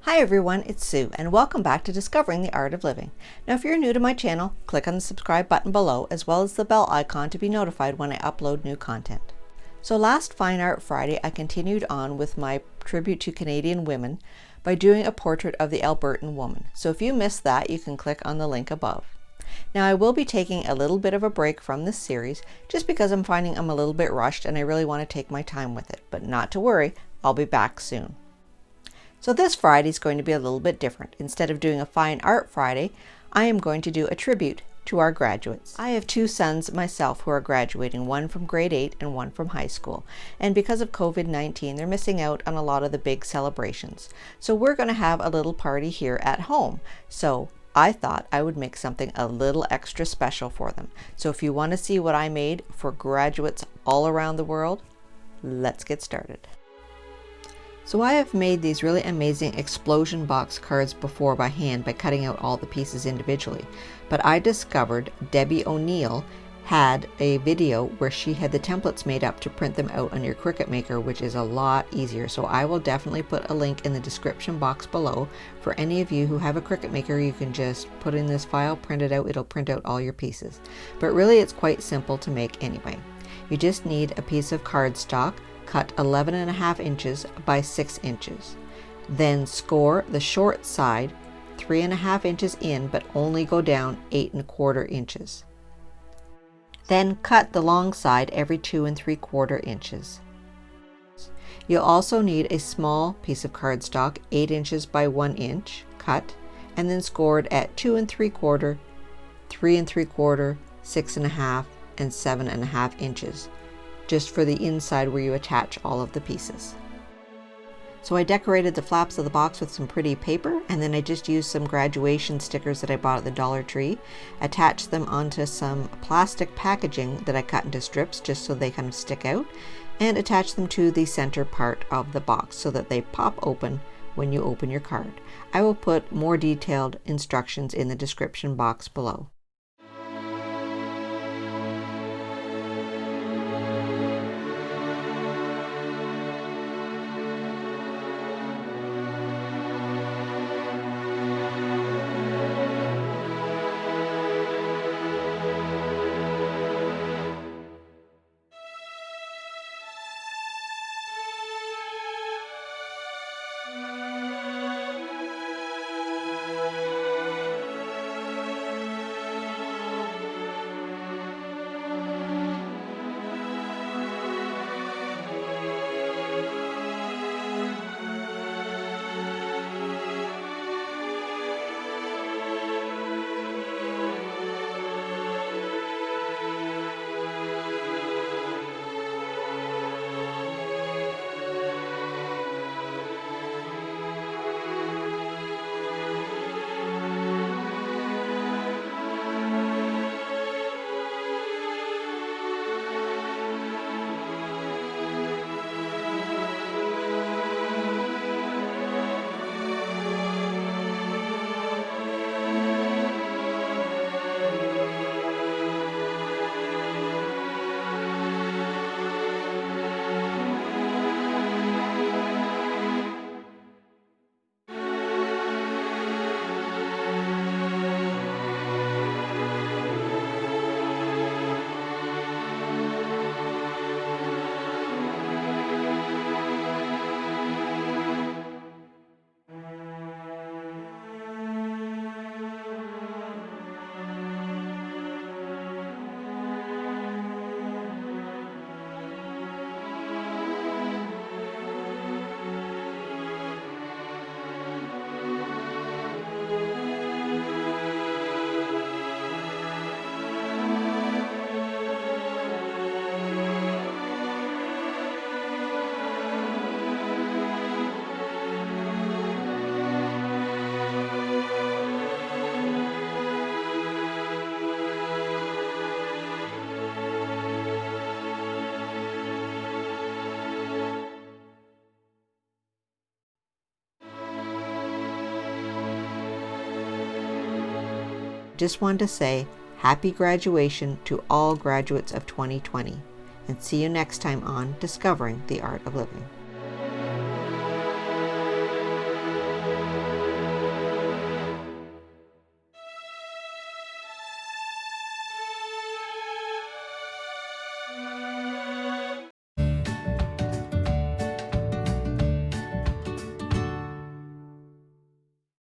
Hi everyone, it's Sue and welcome back to Discovering the Art of Living. Now if you're new to my channel, click on the subscribe button below as well as the bell icon to be notified when I upload new content. So last Fine Art Friday I continued on with my tribute to Canadian women by doing a portrait of the Albertan woman. So if you missed that, you can click on the link above. Now I will be taking a little bit of a break from this series just because I'm finding I'm a little bit rushed and I really want to take my time with it, but not to worry, I'll be back soon. So this Friday is going to be a little bit different. Instead of doing a Fine Art Friday, I am going to do a tribute to our graduates. I have two sons myself who are graduating, one from grade 8 and one from high school. And because of COVID-19, they're missing out on a lot of the big celebrations. So we're going to have a little party here at home. So I thought I would make something a little extra special for them. So if you want to see what I made for graduates all around the world, let's get started. So I have made these really amazing explosion box cards before by hand by cutting out all the pieces individually. But I discovered Deb.bie O'Neal had a video where she had the templates made up to print them out on your Cricut Maker, which is a lot easier. So I will definitely put a link in the description box below. For any of you who have a Cricut Maker, you can just put in this file, print it out, it'll print out all your pieces. But really it's quite simple to make anyway. You just need a piece of cardstock, cut 11.5 inches by 6 inches. Then score the short side 3.5 inches in, but only go down 8.25 inches. Then cut the long side every 2.75 inches. You'll also need a small piece of cardstock, 8 inches by 1 inch, cut, and then scored at 2.75, 3.75, 6.5, and 7.5 inches. Just for the inside where you attach all of the pieces. So I decorated the flaps of the box with some pretty paper, and then I just used some graduation stickers that I bought at the Dollar Tree, attached them onto some plastic packaging that I cut into strips just so they kind of stick out, and attached them to the center part of the box so that they pop open when you open your card. I will put more detailed instructions in the description box below. Just wanted to say happy graduation to all graduates of 2020, and see you next time on Discovering the Art of Living.